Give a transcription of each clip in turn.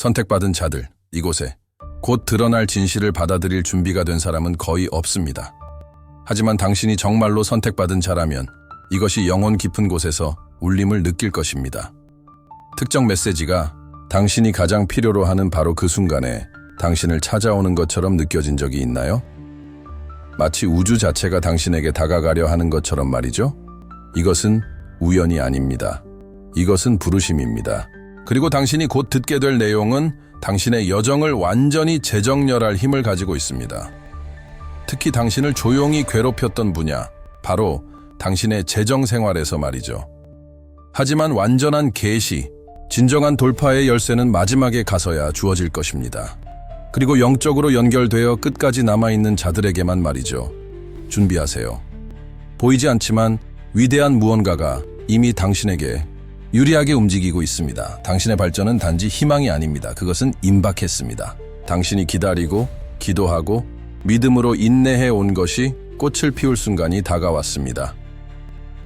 선택받은 자들, 이곳에 곧 드러날 진실을 받아들일 준비가 된 사람은 거의 없습니다. 하지만 당신이 정말로 선택받은 자라면 이것이 영혼 깊은 곳에서 울림을 느낄 것입니다. 특정 메시지가 당신이 가장 필요로 하는 바로 그 순간에 당신을 찾아오는 것처럼 느껴진 적이 있나요? 마치 우주 자체가 당신에게 다가가려 하는 것처럼 말이죠. 이것은 우연이 아닙니다. 이것은 부르심입니다. 그리고 당신이 곧 듣게 될 내용은 당신의 여정을 완전히 재정렬할 힘을 가지고 있습니다. 특히 당신을 조용히 괴롭혔던 분야, 바로 당신의 재정 생활에서 말이죠. 하지만 완전한 계시, 진정한 돌파의 열쇠는 마지막에 가서야 주어질 것입니다. 그리고 영적으로 연결되어 끝까지 남아있는 자들에게만 말이죠. 준비하세요. 보이지 않지만 위대한 무언가가 이미 당신에게 유리하게 움직이고 있습니다. 당신의 발전은 단지 희망이 아닙니다. 그것은 임박했습니다. 당신이 기다리고 기도하고 믿음으로 인내해 온 것이 꽃을 피울 순간이 다가왔습니다.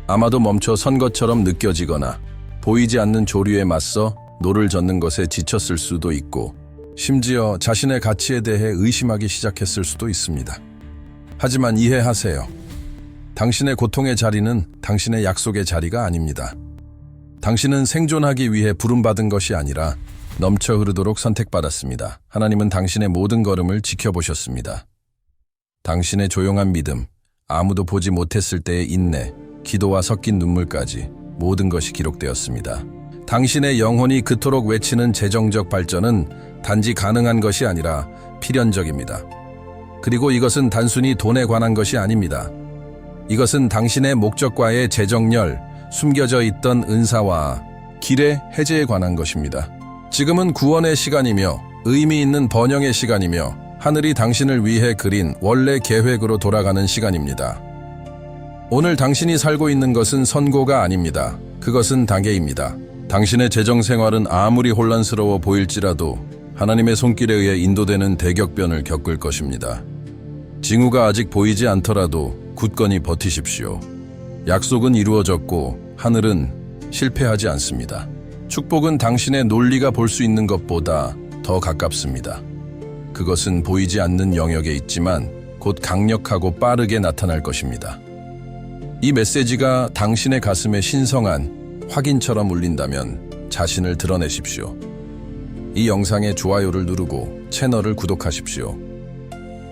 아마도 멈춰 선 것처럼 느껴지거나 보이지 않는 조류에 맞서 노를 젓는 것에 지쳤을 수도 있고 심지어 자신의 가치에 대해 의심하기 시작했을 수도 있습니다. 하지만 이해하세요. 당신의 고통의 자리는 당신의 약속의 자리가 아닙니다. 당신은 생존하기 위해 부름받은 것이 아니라 넘쳐 흐르도록 선택받았습니다. 하나님은 당신의 모든 걸음을 지켜보셨습니다. 당신의 조용한 믿음, 아무도 보지 못했을 때의 인내, 기도와 섞인 눈물까지 모든 것이 기록되었습니다. 당신의 영혼이 그토록 외치는 재정적 발전은 단지 가능한 것이 아니라 필연적입니다. 그리고 이것은 단순히 돈에 관한 것이 아닙니다. 이것은 당신의 목적과의 재정렬, 숨겨져 있던 은사와 길의 해제에 관한 것입니다. 지금은 구원의 시간이며 의미 있는 번영의 시간이며 하늘이 당신을 위해 그린 원래 계획으로 돌아가는 시간입니다. 오늘 당신이 살고 있는 것은 선고가 아닙니다. 그것은 단계입니다. 당신의 재정 생활은 아무리 혼란스러워 보일지라도 하나님의 손길에 의해 인도되는 대격변을 겪을 것입니다. 징후가 아직 보이지 않더라도 굳건히 버티십시오. 약속은 이루어졌고 하늘은 실패하지 않습니다. 축복은 당신의 논리가 볼 수 있는 것보다 더 가깝습니다. 그것은 보이지 않는 영역에 있지만 곧 강력하고 빠르게 나타날 것입니다. 이 메시지가 당신의 가슴에 신성한 확인처럼 울린다면 자신을 드러내십시오. 이 영상에 좋아요를 누르고 채널을 구독하십시오.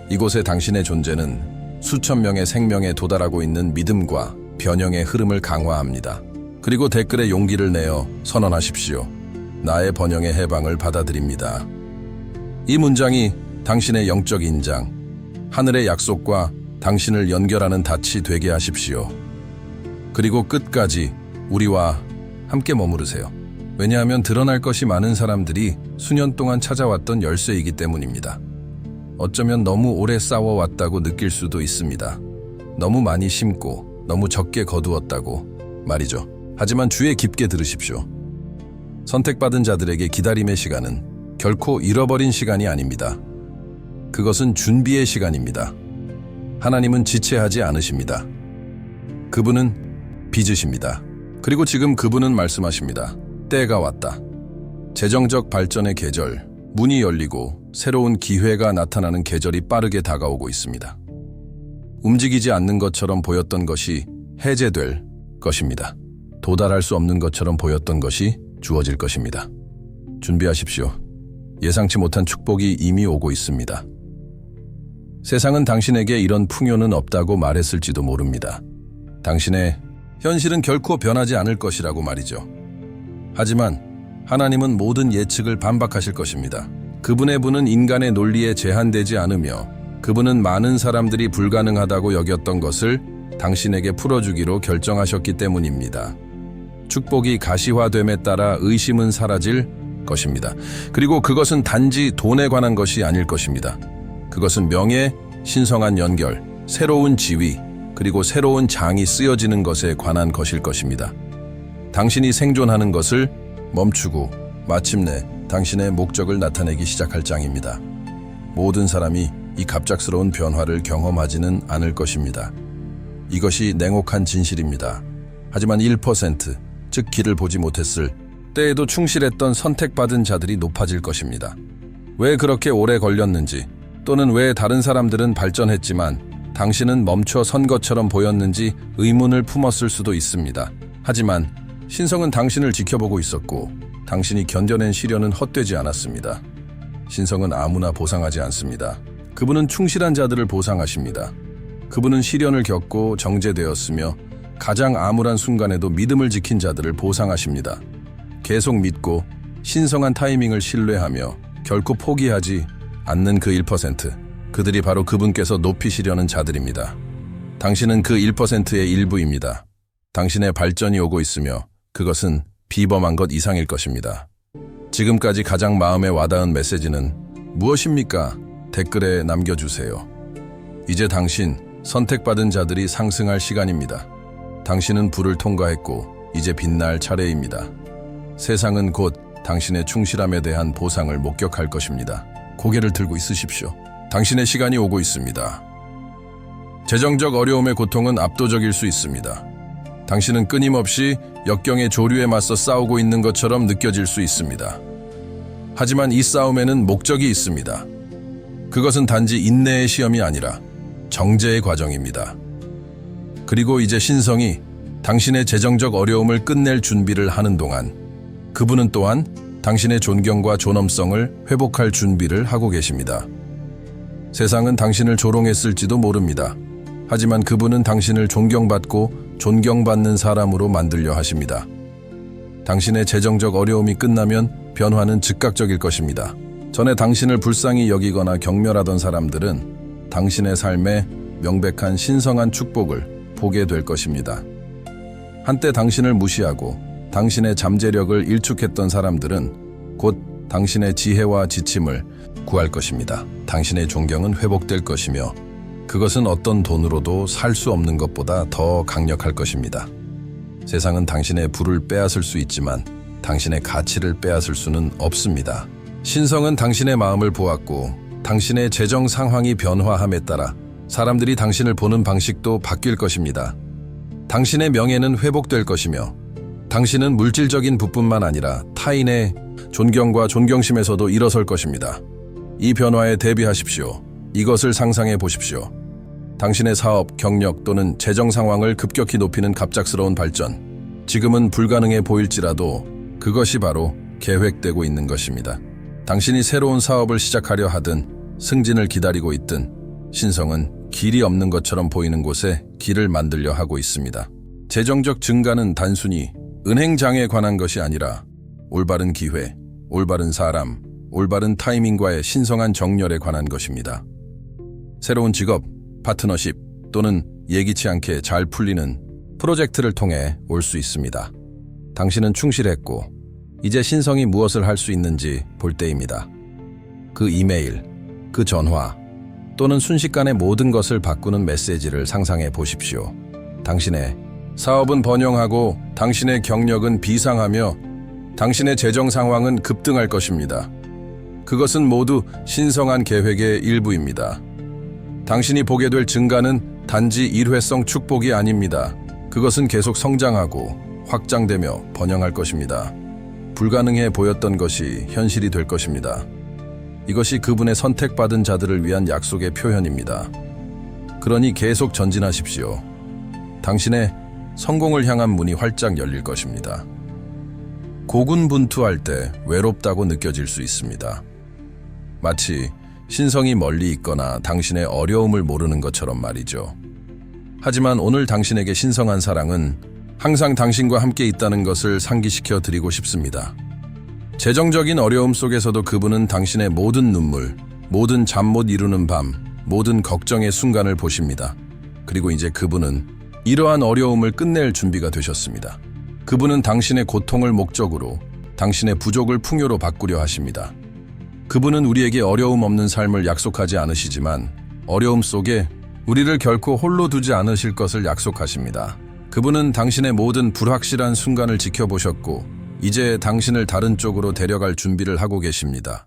이곳에 당신의 존재는 수천 명의 생명에 도달하고 있는 믿음과 변형의 흐름을 강화합니다. 그리고 댓글에 용기를 내어 선언하십시오. 나의 번영의 해방을 받아들입니다. 이 문장이 당신의 영적 인장, 하늘의 약속과 당신을 연결하는 닻이 되게 하십시오. 그리고 끝까지 우리와 함께 머무르세요. 왜냐하면 드러날 것이 많은 사람들이 수년 동안 찾아왔던 열쇠이기 때문입니다. 어쩌면 너무 오래 싸워왔다고 느낄 수도 있습니다. 너무 많이 심고 너무 적게 거두었다고 말이죠. 하지만 주의 깊게 들으십시오. 선택받은 자들에게 기다림의 시간은 결코 잃어버린 시간이 아닙니다. 그것은 준비의 시간입니다. 하나님은 지체하지 않으십니다. 그분은 빚으십니다. 그리고 지금 그분은 말씀하십니다. 때가 왔다. 재정적 발전의 계절, 문이 열리고 새로운 기회가 나타나는 계절이 빠르게 다가오고 있습니다. 움직이지 않는 것처럼 보였던 것이 해제될 것입니다. 도달할 수 없는 것처럼 보였던 것이 주어질 것입니다. 준비하십시오. 예상치 못한 축복이 이미 오고 있습니다. 세상은 당신에게 이런 풍요는 없다고 말했을지도 모릅니다. 당신의 현실은 결코 변하지 않을 것이라고 말이죠. 하지만 하나님은 모든 예측을 반박하실 것입니다. 그분의 분은 인간의 논리에 제한되지 않으며 그분은 많은 사람들이 불가능하다고 여겼던 것을 당신에게 풀어주기로 결정하셨기 때문입니다. 축복이 가시화됨에 따라 의심은 사라질 것입니다. 그리고 그것은 단지 돈에 관한 것이 아닐 것입니다. 그것은 명예, 신성한 연결, 새로운 지위, 그리고 새로운 장이 쓰여지는 것에 관한 것일 것입니다. 당신이 생존하는 것을 멈추고 마침내 당신의 목적을 나타내기 시작할 장입니다. 모든 사람이 이 갑작스러운 변화를 경험하지는 않을 것입니다. 이것이 냉혹한 진실입니다. 하지만 1%, 즉 길을 보지 못했을 때에도 충실했던 선택받은 자들이 높아질 것입니다. 왜 그렇게 오래 걸렸는지, 또는 왜 다른 사람들은 발전했지만 당신은 멈춰 선 것처럼 보였는지 의문을 품었을 수도 있습니다. 하지만 신성은 당신을 지켜보고 있었고 당신이 견뎌낸 시련은 헛되지 않았습니다. 신성은 아무나 보상하지 않습니다. 그분은 충실한 자들을 보상하십니다. 그분은 시련을 겪고 정제되었으며 가장 암울한 순간에도 믿음을 지킨 자들을 보상하십니다. 계속 믿고 신성한 타이밍을 신뢰하며 결코 포기하지 않는 그 1%, 그들이 바로 그분께서 높이시려는 자들입니다. 당신은 그 1%의 일부입니다. 당신의 발전이 오고 있으며 그것은 비범한 것 이상일 것입니다. 지금까지 가장 마음에 와닿은 메시지는 무엇입니까? 댓글에 남겨주세요. 이제 당신, 선택받은 자들이 상승할 시간입니다. 당신은 불을 통과했고 이제 빛날 차례입니다. 세상은 곧 당신의 충실함에 대한 보상을 목격할 것입니다. 고개를 들고 있으십시오. 당신의 시간이 오고 있습니다. 재정적 어려움의 고통은 압도적일 수 있습니다. 당신은 끊임없이 역경의 조류에 맞서 싸우고 있는 것처럼 느껴질 수 있습니다. 하지만 이 싸움에는 목적이 있습니다. 그것은 단지 인내의 시험이 아니라 정제의 과정입니다. 그리고 이제 신성이 당신의 재정적 어려움을 끝낼 준비를 하는 동안 그분은 또한 당신의 존경과 존엄성을 회복할 준비를 하고 계십니다. 세상은 당신을 조롱했을지도 모릅니다. 하지만 그분은 당신을 존경받고 존경받는 사람으로 만들려 하십니다. 당신의 재정적 어려움이 끝나면 변화는 즉각적일 것입니다. 전에 당신을 불쌍히 여기거나 경멸하던 사람들은 당신의 삶에 명백한 신성한 축복을 보게 될 것입니다. 한때 당신을 무시하고 당신의 잠재력을 일축했던 사람들은 곧 당신의 지혜와 지침을 구할 것입니다. 당신의 존경은 회복될 것이며 그것은 어떤 돈으로도 살 수 없는 것보다 더 강력할 것입니다. 세상은 당신의 부를 빼앗을 수 있지만 당신의 가치를 빼앗을 수는 없습니다. 신성은 당신의 마음을 보았고 당신의 재정 상황이 변화함에 따라 사람들이 당신을 보는 방식도 바뀔 것입니다. 당신의 명예는 회복될 것이며 당신은 물질적인 부뿐만 아니라 타인의 존경과 존경심에서도 일어설 것입니다. 이 변화에 대비하십시오. 이것을 상상해 보십시오. 당신의 사업, 경력 또는 재정 상황을 급격히 높이는 갑작스러운 발전. 지금은 불가능해 보일지라도 그것이 바로 계획되고 있는 것입니다. 당신이 새로운 사업을 시작하려 하든 승진을 기다리고 있든 신성은 길이 없는 것처럼 보이는 곳에 길을 만들려 하고 있습니다. 재정적 증가는 단순히 은행장에 관한 것이 아니라 올바른 기회, 올바른 사람, 올바른 타이밍과의 신성한 정렬에 관한 것입니다. 새로운 직업, 파트너십 또는 예기치 않게 잘 풀리는 프로젝트를 통해 올 수 있습니다. 당신은 충실했고 이제 신성이 무엇을 할 수 있는지 볼 때입니다. 그 이메일, 그 전화 또는 순식간에 모든 것을 바꾸는 메시지를 상상해 보십시오. 당신의 사업은 번영하고 당신의 경력은 비상하며 당신의 재정 상황은 급등할 것입니다. 그것은 모두 신성한 계획의 일부입니다. 당신이 보게 될 증가는 단지 일회성 축복이 아닙니다. 그것은 계속 성장하고 확장되며 번영할 것입니다. 불가능해 보였던 것이 현실이 될 것입니다. 이것이 그분의 선택받은 자들을 위한 약속의 표현입니다. 그러니 계속 전진하십시오. 당신의 성공을 향한 문이 활짝 열릴 것입니다. 고군분투할 때 외롭다고 느껴질 수 있습니다. 마치 신성이 멀리 있거나 당신의 어려움을 모르는 것처럼 말이죠. 하지만 오늘 당신에게 신성한 사랑은 항상 당신과 함께 있다는 것을 상기시켜 드리고 싶습니다. 재정적인 어려움 속에서도 그분은 당신의 모든 눈물, 모든 잠 못 이루는 밤, 모든 걱정의 순간을 보십니다. 그리고 이제 그분은 이러한 어려움을 끝낼 준비가 되셨습니다. 그분은 당신의 고통을 목적으로, 당신의 부족을 풍요로 바꾸려 하십니다. 그분은 우리에게 어려움 없는 삶을 약속하지 않으시지만 어려움 속에 우리를 결코 홀로 두지 않으실 것을 약속하십니다. 그분은 당신의 모든 불확실한 순간을 지켜보셨고 이제 당신을 다른 쪽으로 데려갈 준비를 하고 계십니다.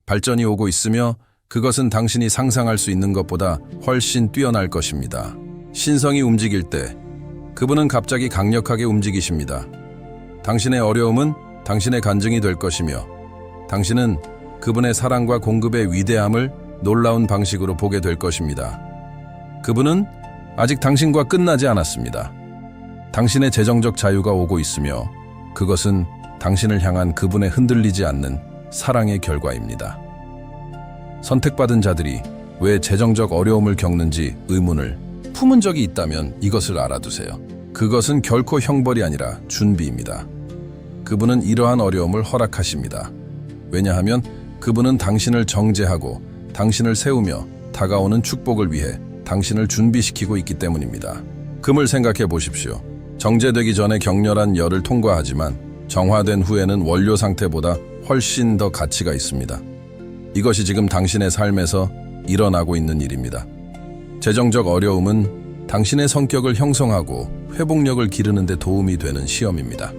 발전이 오고 있으며 그것은 당신이 상상할 수 있는 것보다 훨씬 뛰어날 것입니다. 신성이 움직일 때 그분은 갑자기 강력하게 움직이십니다. 당신의 어려움은 당신의 간증이 될 것이며 당신은 그분의 사랑과 공급의 위대함을 놀라운 방식으로 보게 될 것입니다. 그분은 아직 당신과 끝나지 않았습니다. 당신의 재정적 자유가 오고 있으며 그것은 당신을 향한 그분의 흔들리지 않는 사랑의 결과입니다. 선택받은 자들이 왜 재정적 어려움을 겪는지 의문을 품은 적이 있다면 이것을 알아두세요. 그것은 결코 형벌이 아니라 준비입니다. 그분은 이러한 어려움을 허락하십니다. 왜냐하면 그분은 당신을 정죄하고 당신을 세우며 다가오는 축복을 위해 당신을 준비시키고 있기 때문입니다. 금을 생각해 보십시오. 정제되기 전에 격렬한 열을 통과하지만 정화된 후에는 원료 상태보다 훨씬 더 가치가 있습니다. 이것이 지금 당신의 삶에서 일어나고 있는 일입니다. 재정적 어려움은 당신의 성격을 형성하고 회복력을 기르는 데 도움이 되는 시험입니다.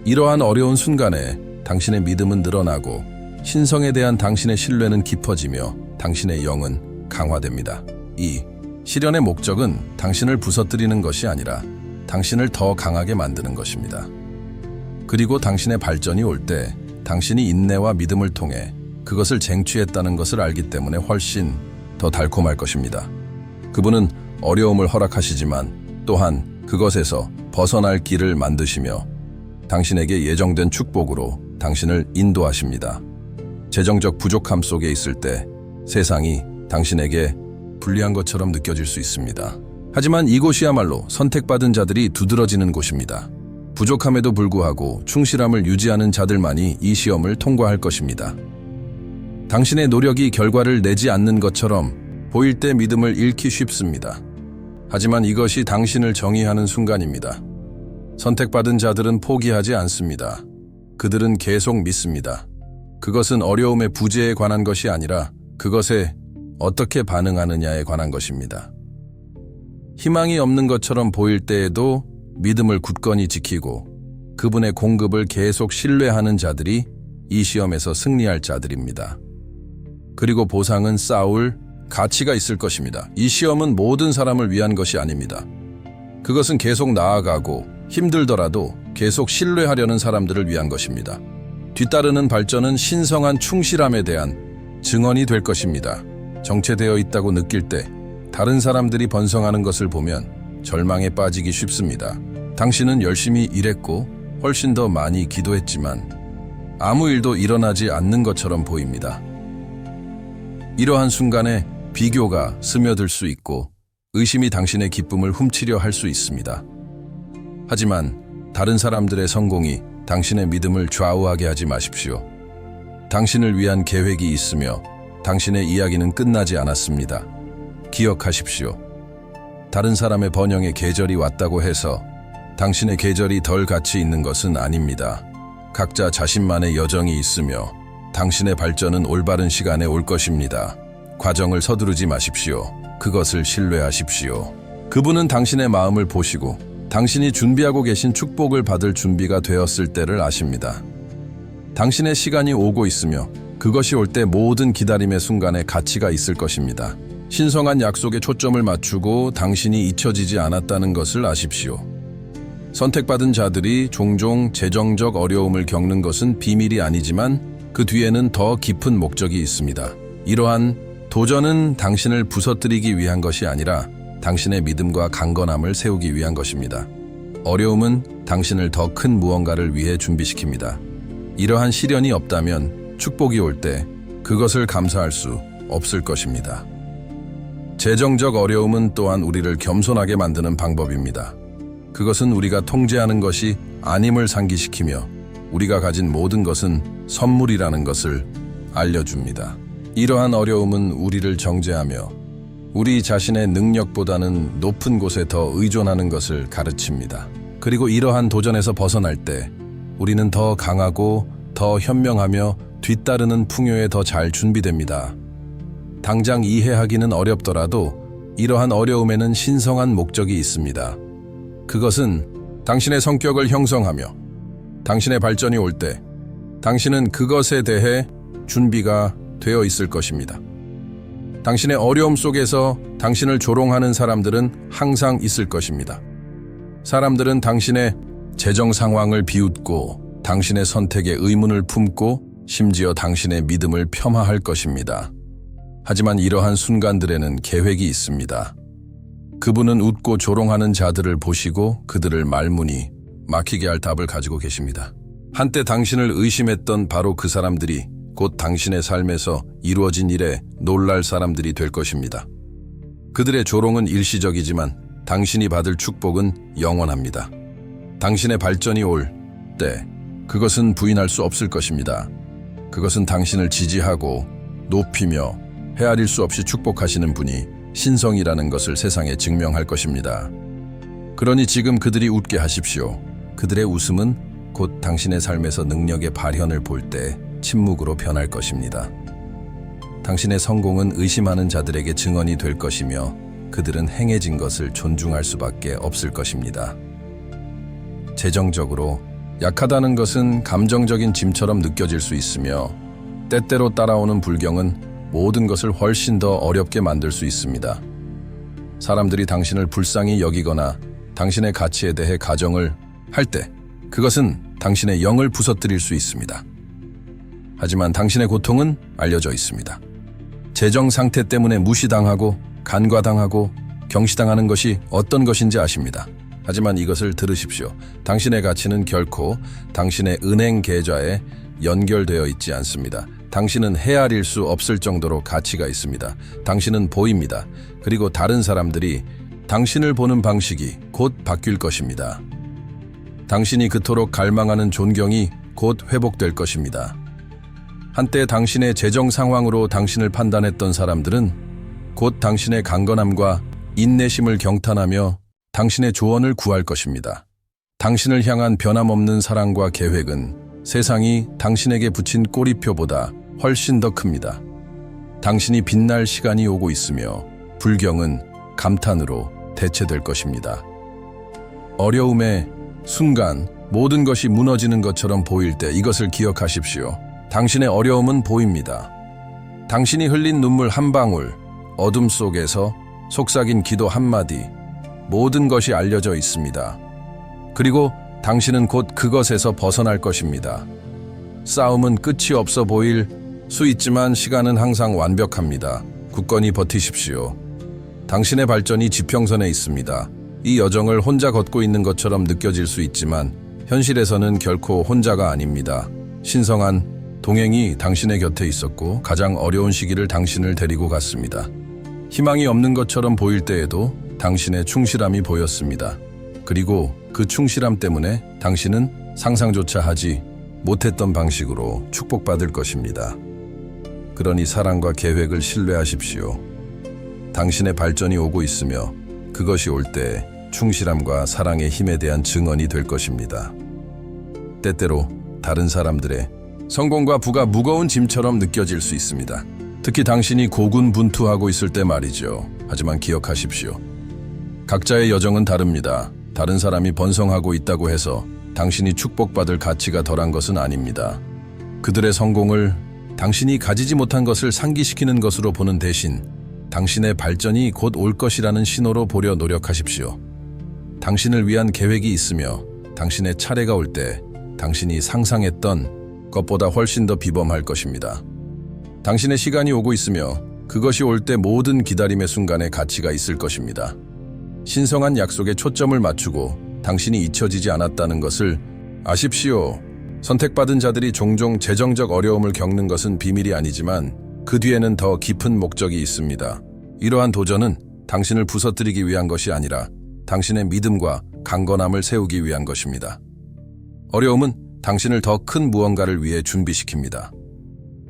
이러한 어려운 순간에 당신의 믿음은 늘어나고 신성에 대한 당신의 신뢰는 깊어지며 당신의 영은 강화됩니다. 이 시련의 목적은 당신을 부서뜨리는 것이 아니라 당신을 더 강하게 만드는 것입니다. 그리고 당신의 발전이 올 때 당신이 인내와 믿음을 통해 그것을 쟁취했다는 것을 알기 때문에 훨씬 더 달콤할 것입니다. 그분은 어려움을 허락하시지만 또한 그것에서 벗어날 길을 만드시며 당신에게 예정된 축복으로 당신을 인도하십니다. 재정적 부족함 속에 있을 때 세상이 당신에게 불리한 것처럼 느껴질 수 있습니다. 하지만 이곳이야말로 선택받은 자들이 두드러지는 곳입니다. 부족함에도 불구하고 충실함을 유지하는 자들만이 이 시험을 통과할 것입니다. 당신의 노력이 결과를 내지 않는 것처럼 보일 때 믿음을 잃기 쉽습니다. 하지만 이것이 당신을 정의하는 순간입니다. 선택받은 자들은 포기하지 않습니다. 그들은 계속 믿습니다. 그것은 어려움의 부재에 관한 것이 아니라 그것에 어떻게 반응하느냐에 관한 것입니다. 희망이 없는 것처럼 보일 때에도 믿음을 굳건히 지키고 그분의 공급을 계속 신뢰하는 자들이 이 시험에서 승리할 자들입니다. 그리고 보상은 쌓을 가치가 있을 것입니다. 이 시험은 모든 사람을 위한 것이 아닙니다. 그것은 계속 나아가고 힘들더라도 계속 신뢰하려는 사람들을 위한 것입니다. 뒤따르는 발전은 신성한 충실함에 대한 증언이 될 것입니다. 정체되어 있다고 느낄 때 다른 사람들이 번성하는 것을 보면 절망에 빠지기 쉽습니다. 당신은 열심히 일했고 훨씬 더 많이 기도했지만 아무 일도 일어나지 않는 것처럼 보입니다. 이러한 순간에 비교가 스며들 수 있고 의심이 당신의 기쁨을 훔치려 할 수 있습니다. 하지만 다른 사람들의 성공이 당신의 믿음을 좌우하게 하지 마십시오. 당신을 위한 계획이 있으며 당신의 이야기는 끝나지 않았습니다. 기억하십시오. 다른 사람의 번영의 계절이 왔다고 해서 당신의 계절이 덜 가치 있는 것은 아닙니다. 각자 자신만의 여정이 있으며 당신의 발전은 올바른 시간에 올 것입니다. 과정을 서두르지 마십시오. 그것을 신뢰하십시오. 그분은 당신의 마음을 보시고 당신이 준비하고 계신 축복을 받을 준비가 되었을 때를 아십니다. 당신의 시간이 오고 있으며 그것이 올 때 모든 기다림의 순간에 가치가 있을 것입니다. 신성한 약속에 초점을 맞추고 당신이 잊혀지지 않았다는 것을 아십시오. 선택받은 자들이 종종 재정적 어려움을 겪는 것은 비밀이 아니지만 그 뒤에는 더 깊은 목적이 있습니다. 이러한 도전은 당신을 부서뜨리기 위한 것이 아니라 당신의 믿음과 강건함을 세우기 위한 것입니다. 어려움은 당신을 더 큰 무언가를 위해 준비시킵니다. 이러한 시련이 없다면 축복이 올 때 그것을 감사할 수 없을 것입니다. 재정적 어려움은 또한 우리를 겸손하게 만드는 방법입니다. 그것은 우리가 통제하는 것이 아님을 상기시키며 우리가 가진 모든 것은 선물이라는 것을 알려줍니다. 이러한 어려움은 우리를 정죄하며 우리 자신의 능력보다는 높은 곳에 더 의존하는 것을 가르칩니다. 그리고 이러한 도전에서 벗어날 때 우리는 더 강하고 더 현명하며 뒤따르는 풍요에 더 잘 준비됩니다. 당장 이해하기는 어렵더라도 이러한 어려움에는 신성한 목적이 있습니다. 그것은 당신의 성격을 형성하며 당신의 발전이 올 때 당신은 그것에 대해 준비가 되어 있을 것입니다. 당신의 어려움 속에서 당신을 조롱하는 사람들은 항상 있을 것입니다. 사람들은 당신의 재정 상황을 비웃고 당신의 선택에 의문을 품고 심지어 당신의 믿음을 폄하할 것입니다. 하지만 이러한 순간들에는 계획이 있습니다. 그분은 웃고 조롱하는 자들을 보시고 그들을 말문이 막히게 할 답을 가지고 계십니다. 한때 당신을 의심했던 바로 그 사람들이 곧 당신의 삶에서 이루어진 일에 놀랄 사람들이 될 것입니다. 그들의 조롱은 일시적이지만 당신이 받을 축복은 영원합니다. 당신의 발전이 올 때 그것은 부인할 수 없을 것입니다. 그것은 당신을 지지하고 높이며 헤아릴 수 없이 축복하시는 분이 신성이라는 것을 세상에 증명할 것입니다. 그러니 지금 그들이 웃게 하십시오. 그들의 웃음은 곧 당신의 삶에서 능력의 발현을 볼 때 침묵으로 변할 것입니다. 당신의 성공은 의심하는 자들에게 증언이 될 것이며 그들은 행해진 것을 존중할 수밖에 없을 것입니다. 재정적으로 약하다는 것은 감정적인 짐처럼 느껴질 수 있으며 때때로 따라오는 불경은 모든 것을 훨씬 더 어렵게 만들 수 있습니다. 사람들이 당신을 불쌍히 여기거나 당신의 가치에 대해 가정을 할 때 그것은 당신의 영을 부서뜨릴 수 있습니다. 하지만 당신의 고통은 알려져 있습니다. 재정 상태 때문에 무시당하고 간과당하고 경시당하는 것이 어떤 것인지 아십니다. 하지만 이것을 들으십시오. 당신의 가치는 결코 당신의 은행 계좌에 연결되어 있지 않습니다. 당신은 헤아릴 수 없을 정도로 가치가 있습니다. 당신은 보입니다. 그리고 다른 사람들이 당신을 보는 방식이 곧 바뀔 것입니다. 당신이 그토록 갈망하는 존경이 곧 회복될 것입니다. 한때 당신의 재정 상황으로 당신을 판단했던 사람들은 곧 당신의 강건함과 인내심을 경탄하며 당신의 조언을 구할 것입니다. 당신을 향한 변함없는 사랑과 계획은 세상이 당신에게 붙인 꼬리표보다 훨씬 더 큽니다. 당신이 빛날 시간이 오고 있으며 불경은 감탄으로 대체될 것입니다. 어려움의 순간 모든 것이 무너지는 것처럼 보일 때 이것을 기억하십시오. 당신의 어려움은 보입니다. 당신이 흘린 눈물 한 방울, 어둠 속에서 속삭인 기도 한마디, 모든 것이 알려져 있습니다. 그리고 당신은 곧 그것에서 벗어날 것입니다. 싸움은 끝이 없어 보일 수 있지만 시간은 항상 완벽합니다. 굳건히 버티십시오. 당신의 발전이 지평선에 있습니다. 이 여정을 혼자 걷고 있는 것처럼 느껴질 수 있지만 현실에서는 결코 혼자가 아닙니다. 신성한 동행이 당신의 곁에 있었고 가장 어려운 시기를 당신을 데리고 갔습니다. 희망이 없는 것처럼 보일 때에도 당신의 충실함이 보였습니다. 그리고 그 충실함 때문에 당신은 상상조차 하지 못했던 방식으로 축복받을 것입니다. 그러니 사랑과 계획을 신뢰하십시오. 당신의 발전이 오고 있으며 그것이 올 때 충실함과 사랑의 힘에 대한 증언이 될 것입니다. 때때로 다른 사람들의 성공과 부가 무거운 짐처럼 느껴질 수 있습니다. 특히 당신이 고군분투하고 있을 때 말이죠. 하지만 기억하십시오. 각자의 여정은 다릅니다. 다른 사람이 번성하고 있다고 해서 당신이 축복받을 가치가 덜한 것은 아닙니다. 그들의 성공을 당신이 가지지 못한 것을 상기시키는 것으로 보는 대신 당신의 발전이 곧 올 것이라는 신호로 보려 노력하십시오. 당신을 위한 계획이 있으며 당신의 차례가 올 때 당신이 상상했던 것보다 훨씬 더 비범할 것입니다. 당신의 시간이 오고 있으며 그것이 올 때 모든 기다림의 순간에 가치가 있을 것입니다. 신성한 약속에 초점을 맞추고 당신이 잊혀지지 않았다는 것을 아십시오. 선택받은 자들이 종종 재정적 어려움을 겪는 것은 비밀이 아니지만 그 뒤에는 더 깊은 목적이 있습니다. 이러한 도전은 당신을 부서뜨리기 위한 것이 아니라 당신의 믿음과 강건함을 세우기 위한 것입니다. 어려움은 당신을 더 큰 무언가를 위해 준비시킵니다.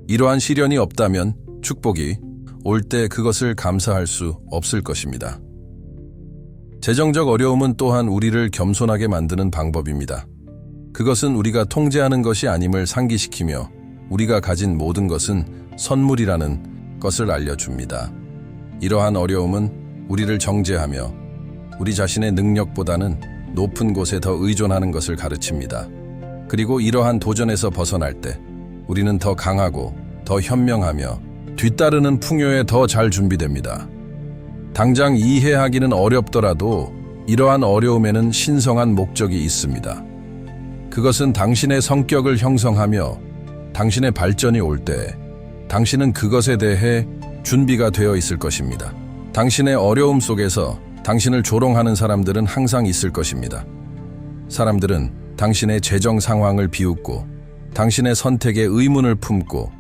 이러한 시련이 없다면 축복이 올 때 그것을 감사할 수 없을 것입니다. 재정적 어려움은 또한 우리를 겸손하게 만드는 방법입니다. 그것은 우리가 통제하는 것이 아님을 상기시키며 우리가 가진 모든 것은 선물이라는 것을 알려줍니다. 이러한 어려움은 우리를 정죄하며 우리 자신의 능력보다는 높은 곳에 더 의존하는 것을 가르칩니다. 그리고 이러한 도전에서 벗어날 때 우리는 더 강하고 더 현명하며 뒤따르는 풍요에 더 잘 준비됩니다. 당장 이해하기는 어렵더라도 이러한 어려움에는 신성한 목적이 있습니다. 그것은 당신의 성격을 형성하며 당신의 발전이 올 때 당신은 그것에 대해 준비가 되어 있을 것입니다. 당신의 어려움 속에서 당신을 조롱하는 사람들은 항상 있을 것입니다. 사람들은 당신의 재정 상황을 비웃고 당신의 선택에 의문을 품고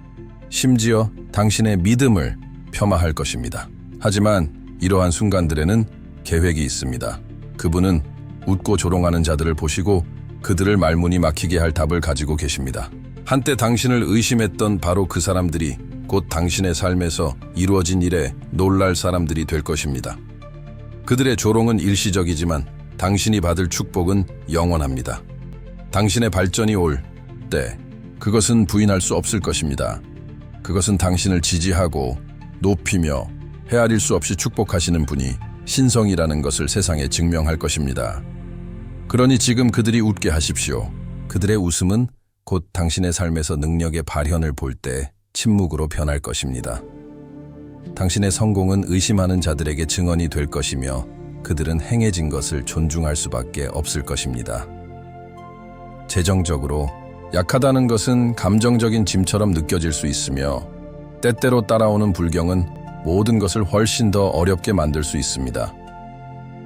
심지어 당신의 믿음을 폄하할 것입니다. 하지만 이러한 순간들에는 계획이 있습니다. 그분은 웃고 조롱하는 자들을 보시고 그들을 말문이 막히게 할 답을 가지고 계십니다. 한때 당신을 의심했던 바로 그 사람들이 곧 당신의 삶에서 이루어진 일에 놀랄 사람들이 될 것입니다. 그들의 조롱은 일시적이지만 당신이 받을 축복은 영원합니다. 당신의 발전이 올 때 그것은 부인할 수 없을 것입니다. 그것은 당신을 지지하고 높이며 헤아릴 수 없이 축복하시는 분이 신성이라는 것을 세상에 증명할 것입니다. 그러니 지금 그들이 웃게 하십시오. 그들의 웃음은 곧 당신의 삶에서 능력의 발현을 볼 때 침묵으로 변할 것입니다. 당신의 성공은 의심하는 자들에게 증언이 될 것이며 그들은 행해진 것을 존중할 수밖에 없을 것입니다. 재정적으로 약하다는 것은 감정적인 짐처럼 느껴질 수 있으며 때때로 따라오는 불경은 모든 것을 훨씬 더 어렵게 만들 수 있습니다.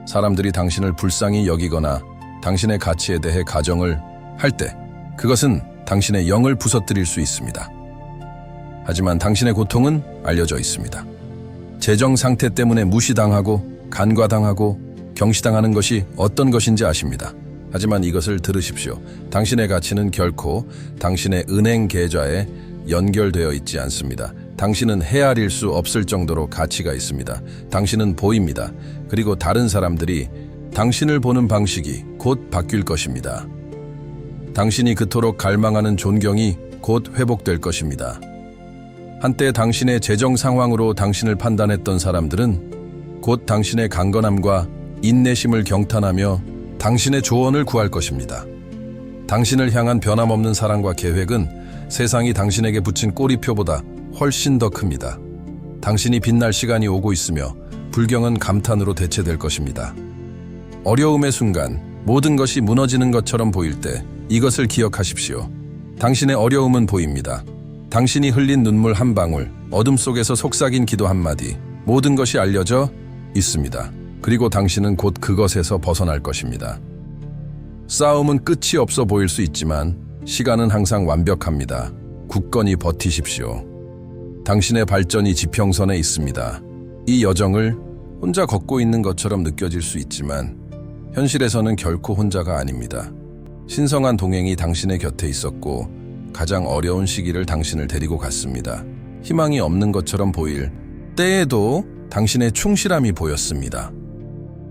사람들이 당신을 불쌍히 여기거나 당신의 가치에 대해 가정을 할 때 그것은 당신의 영을 부서뜨릴 수 있습니다. 하지만 당신의 고통은 알려져 있습니다. 재정 상태 때문에 무시당하고 간과당하고 경시당하는 것이 어떤 것인지 아십니다. 하지만 이것을 들으십시오. 당신의 가치는 결코 당신의 은행 계좌에 연결되어 있지 않습니다. 당신은 헤아릴 수 없을 정도로 가치가 있습니다. 당신은 보입니다. 그리고 다른 사람들이 당신을 보는 방식이 곧 바뀔 것입니다. 당신이 그토록 갈망하는 존경이 곧 회복될 것입니다. 한때 당신의 재정 상황으로 당신을 판단했던 사람들은 곧 당신의 강건함과 인내심을 경탄하며 당신의 조언을 구할 것입니다. 당신을 향한 변함없는 사랑과 계획은 세상이 당신에게 붙인 꼬리표보다 훨씬 더 큽니다. 당신이 빛날 시간이 오고 있으며 불경은 감탄으로 대체될 것입니다. 어려움의 순간 모든 것이 무너지는 것처럼 보일 때 이것을 기억하십시오. 당신의 어려움은 보입니다. 당신이 흘린 눈물 한 방울, 어둠 속에서 속삭인 기도 한마디, 모든 것이 알려져 있습니다. 그리고 당신은 곧 그것에서 벗어날 것입니다. 싸움은 끝이 없어 보일 수 있지만 시간은 항상 완벽합니다. 굳건히 버티십시오. 당신의 발전이 지평선에 있습니다. 이 여정을 혼자 걷고 있는 것처럼 느껴질 수 있지만 현실에서는 결코 혼자가 아닙니다. 신성한 동행이 당신의 곁에 있었고 가장 어려운 시기를 당신을 데리고 갔습니다. 희망이 없는 것처럼 보일 때에도 당신의 충실함이 보였습니다.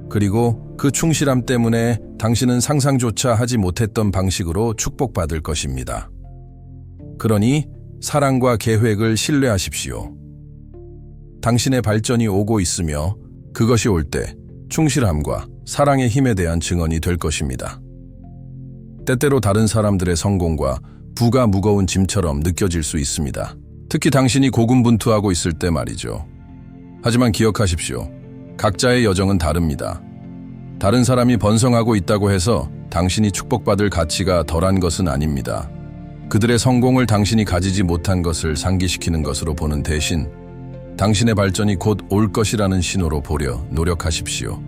그리고 그 충실함 때문에 당신은 상상조차 하지 못했던 방식으로 축복받을 것입니다. 그러니 사랑과 계획을 신뢰하십시오. 당신의 발전이 오고 있으며 그것이 올 때 충실함과 사랑의 힘에 대한 증언이 될 것입니다. 때때로 다른 사람들의 성공과 부가 무거운 짐처럼 느껴질 수 있습니다. 특히 당신이 고군분투하고 있을 때 말이죠. 하지만 기억하십시오. 각자의 여정은 다릅니다. 다른 사람이 번성하고 있다고 해서 당신이 축복받을 가치가 덜한 것은 아닙니다. 그들의 성공을 당신이 가지지 못한 것을 상기시키는 것으로 보는 대신 당신의 발전이 곧 올 것이라는 신호로 보려 노력하십시오.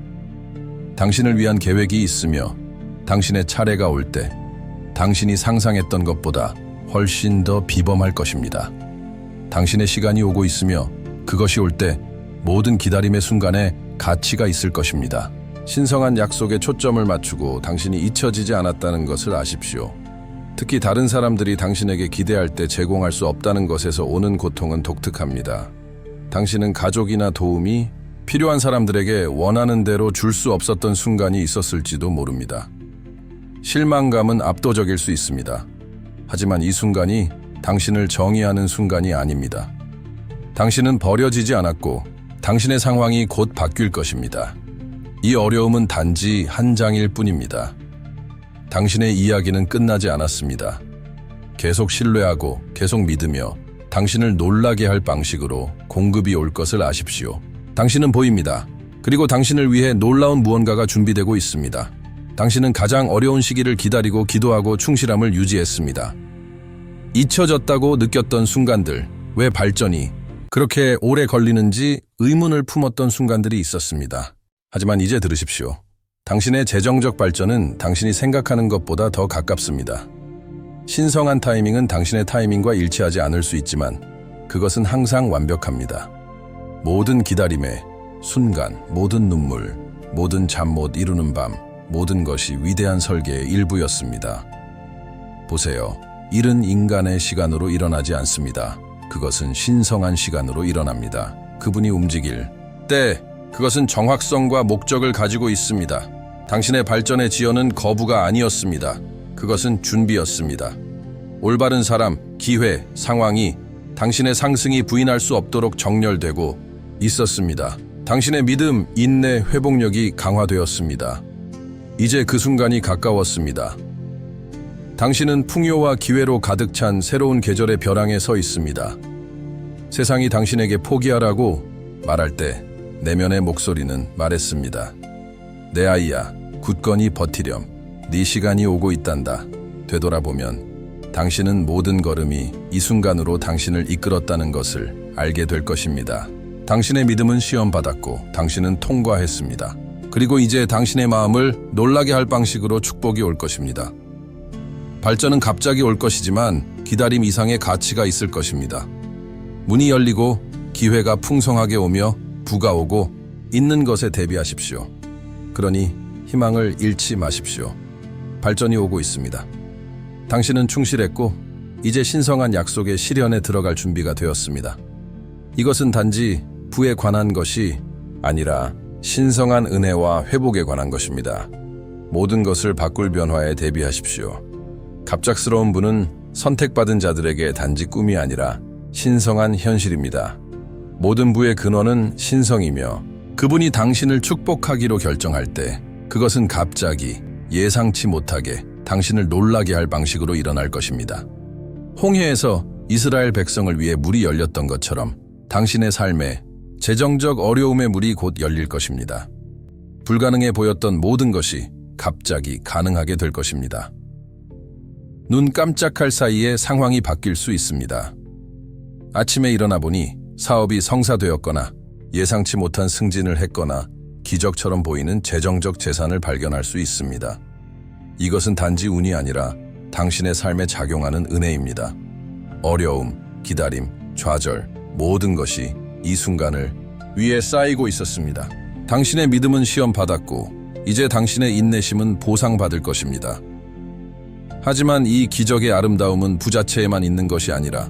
당신을 위한 계획이 있으며 당신의 차례가 올 때 당신이 상상했던 것보다 훨씬 더 비범할 것입니다. 당신의 시간이 오고 있으며 그것이 올 때 모든 기다림의 순간에 가치가 있을 것입니다. 신성한 약속에 초점을 맞추고 당신이 잊혀지지 않았다는 것을 아십시오. 특히 다른 사람들이 당신에게 기대할 때 제공할 수 없다는 것에서 오는 고통은 독특합니다. 당신은 가족이나 도움이 필요한 사람들에게 원하는 대로 줄 수 없었던 순간이 있었을지도 모릅니다. 실망감은 압도적일 수 있습니다. 하지만 이 순간이 당신을 정의하는 순간이 아닙니다. 당신은 버려지지 않았고 당신의 상황이 곧 바뀔 것입니다. 이 어려움은 단지 한 장일 뿐입니다. 당신의 이야기는 끝나지 않았습니다. 계속 신뢰하고 계속 믿으며 당신을 놀라게 할 방식으로 공급이 올 것을 아십시오. 당신은 보입니다. 그리고 당신을 위해 놀라운 무언가가 준비되고 있습니다. 당신은 가장 어려운 시기를 기다리고 기도하고 충실함을 유지했습니다. 잊혀졌다고 느꼈던 순간들, 왜 발전이 그렇게 오래 걸리는지 의문을 품었던 순간들이 있었습니다. 하지만 이제 들으십시오. 당신의 재정적 발전은 당신이 생각하는 것보다 더 가깝습니다. 신성한 타이밍은 당신의 타이밍과 일치하지 않을 수 있지만 그것은 항상 완벽합니다. 모든 기다림의 순간, 모든 눈물, 모든 잠 못 이루는 밤, 모든 것이 위대한 설계의 일부였습니다. 보세요. 일은 인간의 시간으로 일어나지 않습니다. 그것은 신성한 시간으로 일어납니다. 그분이 움직일 때 그것은 정확성과 목적을 가지고 있습니다. 당신의 발전의 지연은 거부가 아니었습니다. 그것은 준비였습니다. 올바른 사람, 기회, 상황이 당신의 상승이 부인할 수 없도록 정렬되고 있었습니다. 당신의 믿음, 인내, 회복력이 강화되었습니다. 이제 그 순간이 가까웠습니다. 당신은 풍요와 기회로 가득 찬 새로운 계절의 벼랑에 서 있습니다. 세상이 당신에게 포기하라고 말할 때 내면의 목소리는 말했습니다. 내 아이야, 굳건히 버티렴. 네 시간이 오고 있단다. 되돌아보면 당신은 모든 걸음이 이 순간으로 당신을 이끌었다는 것을 알게 될 것입니다. 당신의 믿음은 시험받았고 당신은 통과했습니다. 그리고 이제 당신의 마음을 놀라게 할 방식으로 축복이 올 것입니다. 발전은 갑자기 올 것이지만 기다림 이상의 가치가 있을 것입니다. 문이 열리고 기회가 풍성하게 오며 부가 오고 있는 것에 대비하십시오. 그러니 희망을 잃지 마십시오. 발전이 오고 있습니다. 당신은 충실했고 이제 신성한 약속의 실현에 들어갈 준비가 되었습니다. 이것은 단지 부에 관한 것이 아니라 신성한 은혜와 회복에 관한 것입니다. 모든 것을 바꿀 변화에 대비하십시오. 갑작스러운 부는 선택받은 자들에게 단지 꿈이 아니라 신성한 현실입니다. 모든 부의 근원은 신성이며 그분이 당신을 축복하기로 결정할 때 그것은 갑자기 예상치 못하게 당신을 놀라게 할 방식으로 일어날 것입니다. 홍해에서 이스라엘 백성을 위해 물이 열렸던 것처럼 당신의 삶에 재정적 어려움의 물이 곧 열릴 것입니다. 불가능해 보였던 모든 것이 갑자기 가능하게 될 것입니다. 눈 깜짝할 사이에 상황이 바뀔 수 있습니다. 아침에 일어나 보니 사업이 성사되었거나 예상치 못한 승진을 했거나 기적처럼 보이는 재정적 재산을 발견할 수 있습니다. 이것은 단지 운이 아니라 당신의 삶에 작용하는 은혜입니다. 어려움, 기다림, 좌절, 모든 것이 이 순간을 위에 쌓이고 있었습니다. 당신의 믿음은 시험받았고 이제 당신의 인내심은 보상받을 것입니다. 하지만 이 기적의 아름다움은 부자체에만 있는 것이 아니라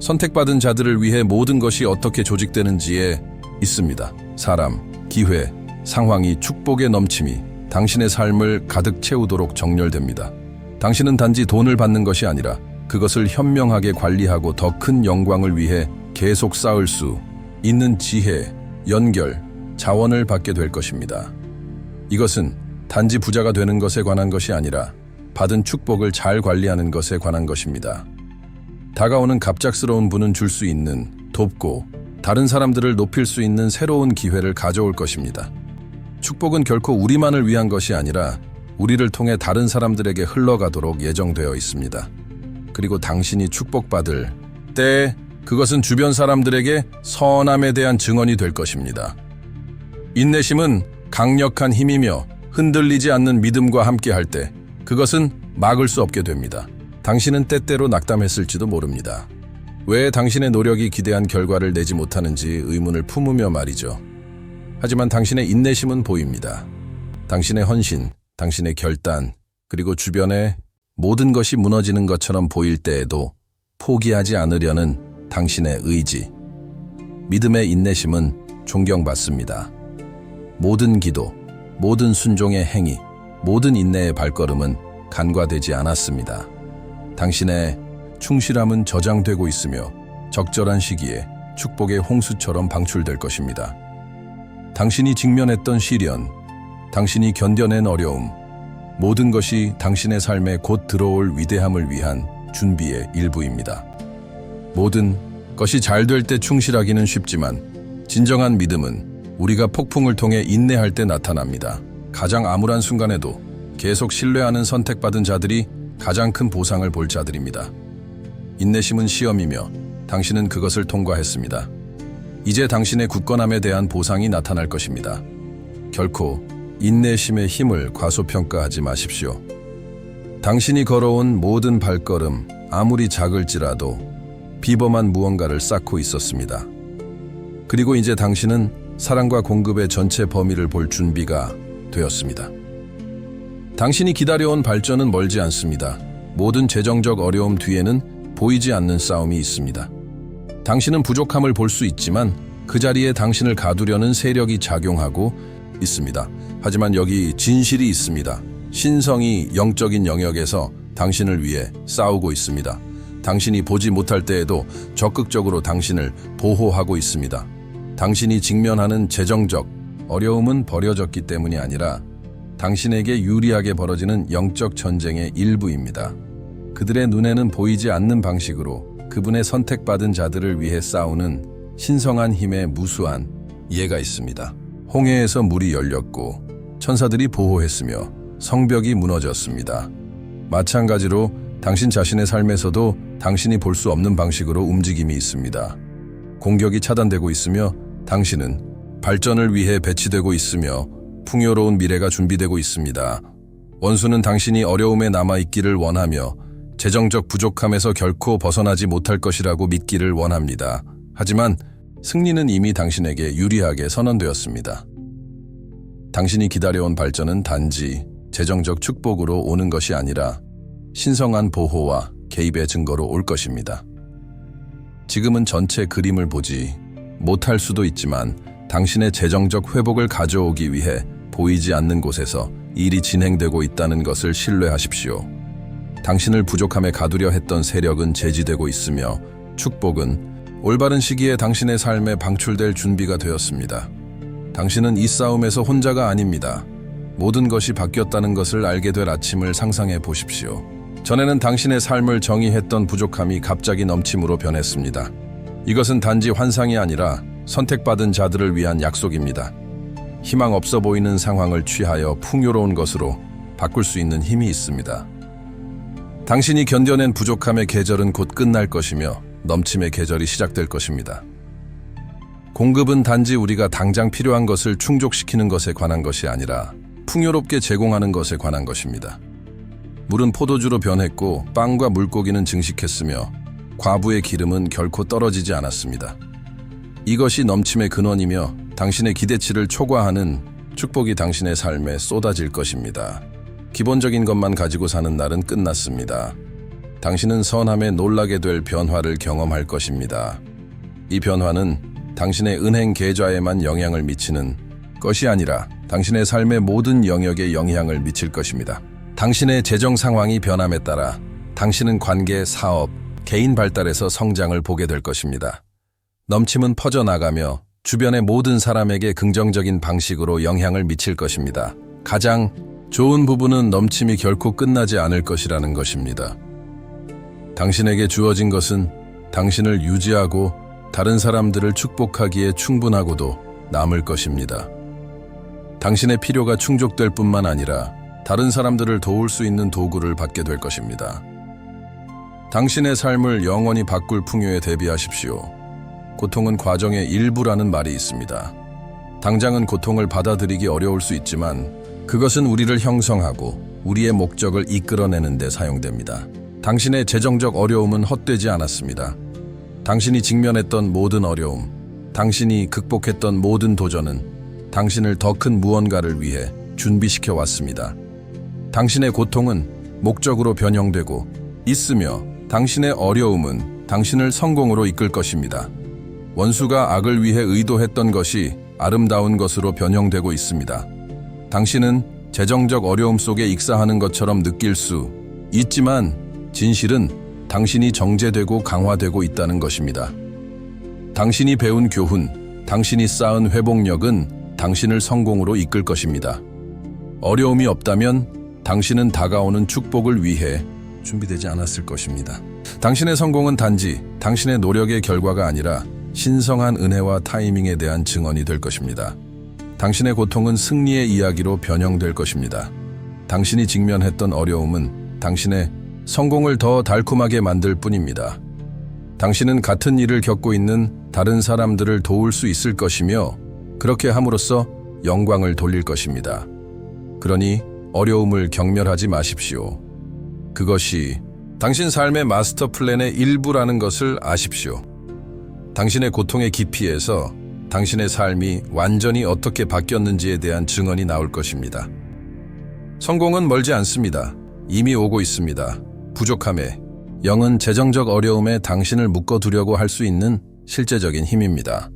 선택받은 자들을 위해 모든 것이 어떻게 조직되는지에 있습니다. 사람, 기회, 상황이 축복의 넘침이 당신의 삶을 가득 채우도록 정렬됩니다. 당신은 단지 돈을 받는 것이 아니라 그것을 현명하게 관리하고 더 큰 영광을 위해 계속 쌓을 수 있는 지혜, 연결, 자원을 받게 될 것입니다. 이것은 단지 부자가 되는 것에 관한 것이 아니라 받은 축복을 잘 관리하는 것에 관한 것입니다. 다가오는 갑작스러운 부는 줄 수 있는, 돕고 다른 사람들을 높일 수 있는 새로운 기회를 가져올 것입니다. 축복은 결코 우리만을 위한 것이 아니라 우리를 통해 다른 사람들에게 흘러가도록 예정되어 있습니다. 그리고 당신이 축복받을 때 그것은 주변 사람들에게 선함에 대한 증언이 될 것입니다. 인내심은 강력한 힘이며 흔들리지 않는 믿음과 함께 할 때 그것은 막을 수 없게 됩니다. 당신은 때때로 낙담했을지도 모릅니다. 왜 당신의 노력이 기대한 결과를 내지 못하는지 의문을 품으며 말이죠. 하지만 당신의 인내심은 보입니다. 당신의 헌신, 당신의 결단, 그리고 주변의 모든 것이 무너지는 것처럼 보일 때에도 포기하지 않으려는 당신의 의지. 믿음의 인내심은 존경받습니다. 모든 기도, 모든 순종의 행위, 모든 인내의 발걸음은 간과되지 않았습니다. 당신의 충실함은 저장되고 있으며 적절한 시기에 축복의 홍수처럼 방출될 것입니다. 당신이 직면했던 시련, 당신이 견뎌낸 어려움, 모든 것이 당신의 삶에 곧 들어올 위대함을 위한 준비의 일부입니다. 모든 것이 잘 될 때 충실하기는 쉽지만 진정한 믿음은 우리가 폭풍을 통해 인내할 때 나타납니다. 가장 암울한 순간에도 계속 신뢰하는 선택받은 자들이 가장 큰 보상을 볼 자들입니다. 인내심은 시험이며 당신은 그것을 통과했습니다. 이제 당신의 굳건함에 대한 보상이 나타날 것입니다. 결코 인내심의 힘을 과소평가하지 마십시오. 당신이 걸어온 모든 발걸음, 아무리 작을지라도 비범한 무언가를 쌓고 있었습니다. 그리고 이제 당신은 사랑과 공급의 전체 범위를 볼 준비가 되었습니다. 당신이 기다려온 발전은 멀지 않습니다. 모든 재정적 어려움 뒤에는 보이지 않는 싸움이 있습니다. 당신은 부족함을 볼 수 있지만 그 자리에 당신을 가두려는 세력이 작용하고 있습니다. 하지만 여기 진실이 있습니다. 신성이 영적인 영역에서 당신을 위해 싸우고 있습니다. 당신이 보지 못할 때에도 적극적으로 당신을 보호하고 있습니다. 당신이 직면하는 재정적 어려움은 버려졌기 때문이 아니라 당신에게 유리하게 벌어지는 영적 전쟁의 일부입니다. 그들의 눈에는 보이지 않는 방식으로 그분의 선택받은 자들을 위해 싸우는 신성한 힘의 무수한 이해가 있습니다. 홍해에서 물이 열렸고 천사들이 보호했으며 성벽이 무너졌습니다. 마찬가지로 당신 자신의 삶에서도 당신이 볼 수 없는 방식으로 움직임이 있습니다. 공격이 차단되고 있으며 당신은 발전을 위해 배치되고 있으며 풍요로운 미래가 준비되고 있습니다. 원수는 당신이 어려움에 남아있기를 원하며 재정적 부족함에서 결코 벗어나지 못할 것이라고 믿기를 원합니다. 하지만 승리는 이미 당신에게 유리하게 선언되었습니다. 당신이 기다려온 발전은 단지 재정적 축복으로 오는 것이 아니라 신성한 보호와 개입의 증거로 올 것입니다. 지금은 전체 그림을 보지 못할 수도 있지만 당신의 재정적 회복을 가져오기 위해 보이지 않는 곳에서 일이 진행되고 있다는 것을 신뢰하십시오. 당신을 부족함에 가두려 했던 세력은 제지되고 있으며 축복은 올바른 시기에 당신의 삶에 방출될 준비가 되었습니다. 당신은 이 싸움에서 혼자가 아닙니다. 모든 것이 바뀌었다는 것을 알게 될 아침을 상상해 보십시오. 전에는 당신의 삶을 정의했던 부족함이 갑자기 넘침으로 변했습니다. 이것은 단지 환상이 아니라 선택받은 자들을 위한 약속입니다. 희망 없어 보이는 상황을 취하여 풍요로운 것으로 바꿀 수 있는 힘이 있습니다. 당신이 견뎌낸 부족함의 계절은 곧 끝날 것이며 넘침의 계절이 시작될 것입니다. 공급은 단지 우리가 당장 필요한 것을 충족시키는 것에 관한 것이 아니라 풍요롭게 제공하는 것에 관한 것입니다. 물은 포도주로 변했고 빵과 물고기는 증식했으며 과부의 기름은 결코 떨어지지 않았습니다. 이것이 넘침의 근원이며 당신의 기대치를 초과하는 축복이 당신의 삶에 쏟아질 것입니다. 기본적인 것만 가지고 사는 날은 끝났습니다. 당신은 선함에 놀라게 될 변화를 경험할 것입니다. 이 변화는 당신의 은행 계좌에만 영향을 미치는 것이 아니라 당신의 삶의 모든 영역에 영향을 미칠 것입니다. 당신의 재정 상황이 변함에 따라 당신은 관계, 사업, 개인 발달에서 성장을 보게 될 것입니다. 넘침은 퍼져나가며 주변의 모든 사람에게 긍정적인 방식으로 영향을 미칠 것입니다. 가장 좋은 부분은 넘침이 결코 끝나지 않을 것이라는 것입니다. 당신에게 주어진 것은 당신을 유지하고 다른 사람들을 축복하기에 충분하고도 남을 것입니다. 당신의 필요가 충족될 뿐만 아니라 다른 사람들을 도울 수 있는 도구를 받게 될 것입니다. 당신의 삶을 영원히 바꿀 풍요에 대비하십시오. 고통은 과정의 일부라는 말이 있습니다. 당장은 고통을 받아들이기 어려울 수 있지만 그것은 우리를 형성하고 우리의 목적을 이끌어내는 데 사용됩니다. 당신의 재정적 어려움은 헛되지 않았습니다. 당신이 직면했던 모든 어려움, 당신이 극복했던 모든 도전은 당신을 더 큰 무언가를 위해 준비시켜 왔습니다. 당신의 고통은 목적으로 변형되고 있으며 당신의 어려움은 당신을 성공으로 이끌 것입니다. 원수가 악을 위해 의도했던 것이 아름다운 것으로 변형되고 있습니다. 당신은 재정적 어려움 속에 익사하는 것처럼 느낄 수 있지만 진실은 당신이 정제되고 강화되고 있다는 것입니다. 당신이 배운 교훈, 당신이 쌓은 회복력은 당신을 성공으로 이끌 것입니다. 어려움이 없다면 당신은 다가오는 축복을 위해 준비되지 않았을 것입니다. 당신의 성공은 단지 당신의 노력의 결과가 아니라 신성한 은혜와 타이밍에 대한 증언이 될 것입니다. 당신의 고통은 승리의 이야기로 변형될 것입니다. 당신이 직면했던 어려움은 당신의 성공을 더 달콤하게 만들 뿐입니다. 당신은 같은 일을 겪고 있는 다른 사람들을 도울 수 있을 것이며 그렇게 함으로써 영광을 돌릴 것입니다. 그러니 어려움을 경멸하지 마십시오. 그것이 당신 삶의 마스터 플랜의 일부라는 것을 아십시오. 당신의 고통의 깊이에서 당신의 삶이 완전히 어떻게 바뀌었는지에 대한 증언이 나올 것입니다. 성공은 멀지 않습니다. 이미 오고 있습니다. 부족함에 영은 재정적 어려움에 당신을 묶어두려고 할 수 있는 실제적인 힘입니다.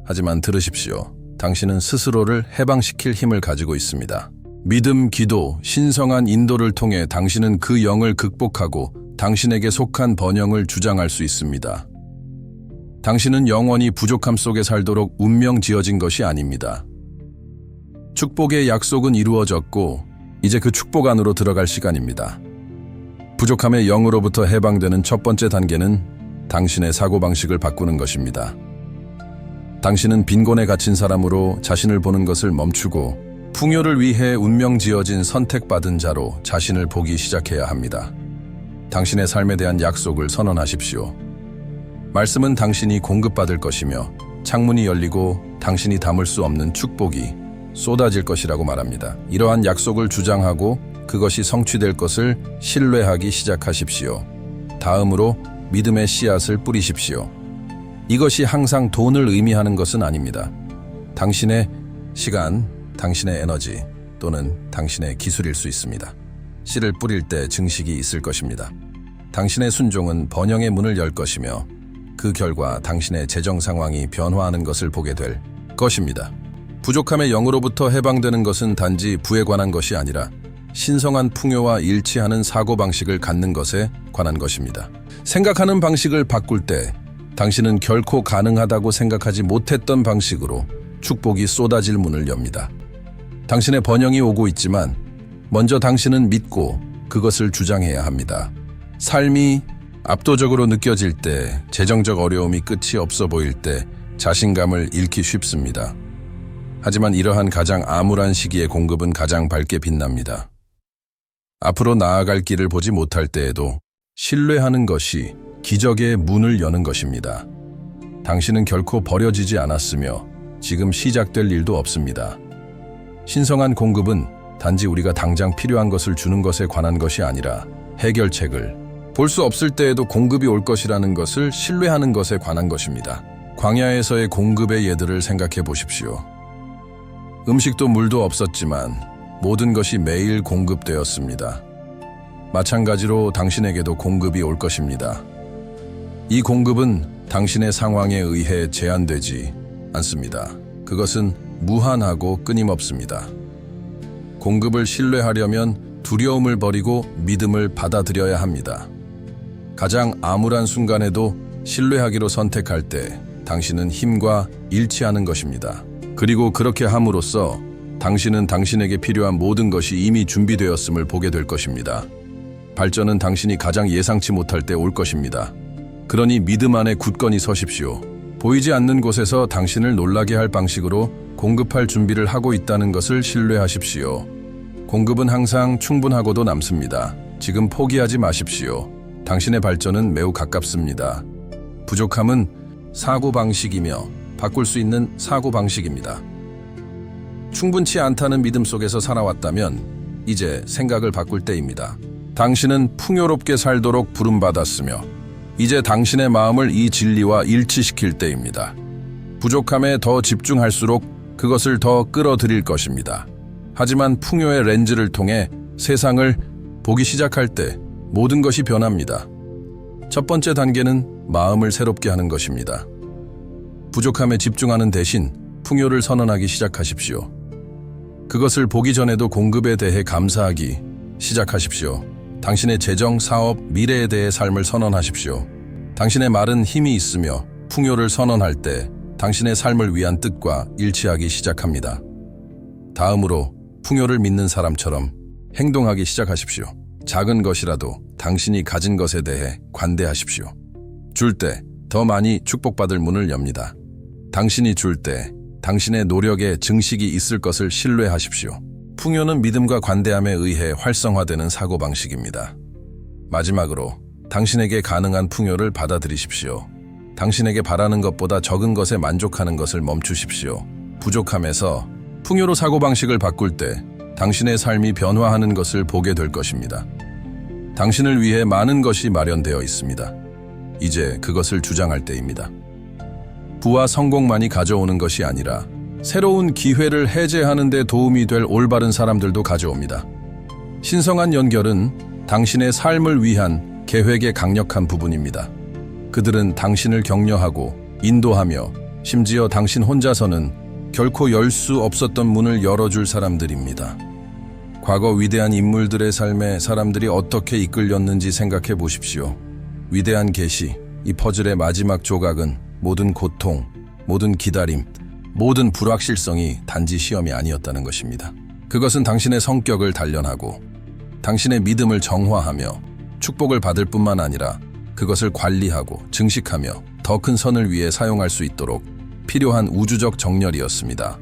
하지만 들으십시오. 당신은 스스로를 해방시킬 힘을 가지고 있습니다. 믿음, 기도, 신성한 인도를 통해 당신은 그 영을 극복하고 당신에게 속한 번영을 주장할 수 있습니다. 당신은 영원히 부족함 속에 살도록 운명 지어진 것이 아닙니다. 축복의 약속은 이루어졌고 이제 그 축복 안으로 들어갈 시간입니다. 부족함의 영으로부터 해방되는 첫 번째 단계는 당신의 사고방식을 바꾸는 것입니다. 당신은 빈곤에 갇힌 사람으로 자신을 보는 것을 멈추고 풍요를 위해 운명 지어진 선택받은 자로 자신을 보기 시작해야 합니다. 당신의 삶에 대한 약속을 선언하십시오. 말씀은 당신이 공급받을 것이며 창문이 열리고 당신이 담을 수 없는 축복이 쏟아질 것이라고 말합니다. 이러한 약속을 주장하고 그것이 성취될 것을 신뢰하기 시작하십시오. 다음으로 믿음의 씨앗을 뿌리십시오. 이것이 항상 돈을 의미하는 것은 아닙니다. 당신의 시간, 당신의 에너지 또는 당신의 기술일 수 있습니다. 씨를 뿌릴 때 증식이 있을 것입니다. 당신의 순종은 번영의 문을 열 것이며 그 결과 당신의 재정 상황이 변화하는 것을 보게 될 것입니다. 부족함의 영으로부터 해방되는 것은 단지 부에 관한 것이 아니라 신성한 풍요와 일치하는 사고방식을 갖는 것에 관한 것입니다. 생각하는 방식을 바꿀 때 당신은 결코 가능하다고 생각하지 못했던 방식으로 축복이 쏟아질 문을 엽니다. 당신의 번영이 오고 있지만 먼저 당신은 믿고 그것을 주장해야 합니다. 삶이 압도적으로 느껴질 때, 재정적 어려움이 끝이 없어 보일 때 자신감을 잃기 쉽습니다. 하지만 이러한 가장 암울한 시기의 공급은 가장 밝게 빛납니다. 앞으로 나아갈 길을 보지 못할 때에도 신뢰하는 것이 기적의 문을 여는 것입니다. 당신은 결코 버려지지 않았으며 지금 시작될 일도 없습니다. 신성한 공급은 단지 우리가 당장 필요한 것을 주는 것에 관한 것이 아니라 해결책을 볼 수 없을 때에도 공급이 올 것이라는 것을 신뢰하는 것에 관한 것입니다. 광야에서의 공급의 예들을 생각해 보십시오. 음식도 물도 없었지만 모든 것이 매일 공급되었습니다. 마찬가지로 당신에게도 공급이 올 것입니다. 이 공급은 당신의 상황에 의해 제한되지 않습니다. 그것은 무한하고 끊임없습니다. 공급을 신뢰하려면 두려움을 버리고 믿음을 받아들여야 합니다. 가장 암울한 순간에도 신뢰하기로 선택할 때 당신은 힘과 일치하는 것입니다. 그리고 그렇게 함으로써 당신은 당신에게 필요한 모든 것이 이미 준비되었음을 보게 될 것입니다. 발전은 당신이 가장 예상치 못할 때 올 것입니다. 그러니 믿음 안에 굳건히 서십시오. 보이지 않는 곳에서 당신을 놀라게 할 방식으로 공급할 준비를 하고 있다는 것을 신뢰하십시오. 공급은 항상 충분하고도 남습니다. 지금 포기하지 마십시오. 당신의 발전은 매우 가깝습니다. 부족함은 사고방식이며 바꿀 수 있는 사고방식입니다. 충분치 않다는 믿음 속에서 살아왔다면 이제 생각을 바꿀 때입니다. 당신은 풍요롭게 살도록 부름받았으며 이제 당신의 마음을 이 진리와 일치시킬 때입니다. 부족함에 더 집중할수록 그것을 더 끌어들일 것입니다. 하지만 풍요의 렌즈를 통해 세상을 보기 시작할 때 모든 것이 변합니다. 첫 번째 단계는 마음을 새롭게 하는 것입니다. 부족함에 집중하는 대신 풍요를 선언하기 시작하십시오. 그것을 보기 전에도 공급에 대해 감사하기 시작하십시오. 당신의 재정, 사업, 미래에 대해 삶을 선언하십시오. 당신의 말은 힘이 있으며 풍요를 선언할 때 당신의 삶을 위한 뜻과 일치하기 시작합니다. 다음으로 풍요를 믿는 사람처럼 행동하기 시작하십시오. 작은 것이라도 당신이 가진 것에 대해 관대하십시오. 줄 때 더 많이 축복받을 문을 엽니다. 당신이 줄 때 당신의 노력에 증식이 있을 것을 신뢰하십시오. 풍요는 믿음과 관대함에 의해 활성화되는 사고방식입니다. 마지막으로 당신에게 가능한 풍요를 받아들이십시오. 당신에게 바라는 것보다 적은 것에 만족하는 것을 멈추십시오. 부족함에서 풍요로 사고방식을 바꿀 때 당신의 삶이 변화하는 것을 보게 될 것입니다. 당신을 위해 많은 것이 마련되어 있습니다. 이제 그것을 주장할 때입니다. 부와 성공만이 가져오는 것이 아니라 새로운 기회를 해제하는 데 도움이 될 올바른 사람들도 가져옵니다. 신성한 연결은 당신의 삶을 위한 계획의 강력한 부분입니다. 그들은 당신을 격려하고 인도하며 심지어 당신 혼자서는 결코 열 수 없었던 문을 열어줄 사람들입니다. 과거 위대한 인물들의 삶에 사람들이 어떻게 이끌렸는지 생각해 보십시오. 위대한 계시, 이 퍼즐의 마지막 조각은 모든 고통, 모든 기다림, 모든 불확실성이 단지 시험이 아니었다는 것입니다. 그것은 당신의 성격을 단련하고 당신의 믿음을 정화하며 축복을 받을 뿐만 아니라 그것을 관리하고 증식하며 더 큰 선을 위해 사용할 수 있도록 필요한 우주적 정렬이었습니다.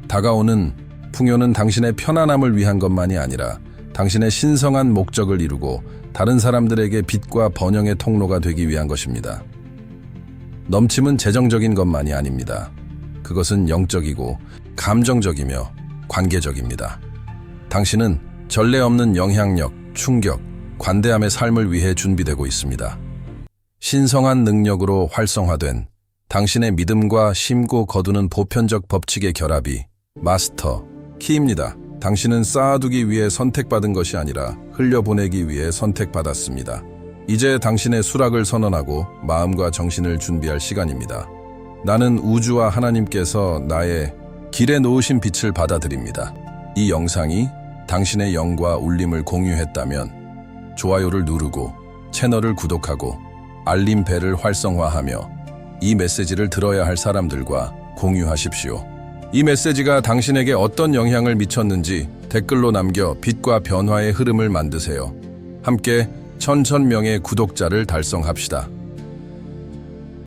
다가오는 풍요는 당신의 편안함을 위한 것만이 아니라 당신의 신성한 목적을 이루고 다른 사람들에게 빛과 번영의 통로가 되기 위한 것입니다. 넘침은 재정적인 것만이 아닙니다. 그것은 영적이고 감정적이며 관계적입니다. 당신은 전례 없는 영향력, 충격, 관대함의 삶을 위해 준비되고 있습니다. 신성한 능력으로 활성화된 당신의 믿음과 심고 거두는 보편적 법칙의 결합이 마스터, 키입니다. 당신은 쌓아두기 위해 선택받은 것이 아니라 흘려보내기 위해 선택받았습니다. 이제 당신의 수락을 선언하고 마음과 정신을 준비할 시간입니다. 나는 우주와 하나님께서 나의 길에 놓으신 빛을 받아들입니다. 이 영상이 당신의 영과 울림을 공유했다면 좋아요를 누르고 채널을 구독하고 알림 벨을 활성화하며 이 메시지를 들어야 할 사람들과 공유하십시오. 이 메시지가 당신에게 어떤 영향을 미쳤는지 댓글로 남겨 빛과 변화의 흐름을 만드세요. 함께 1000명의 구독자를 달성합시다.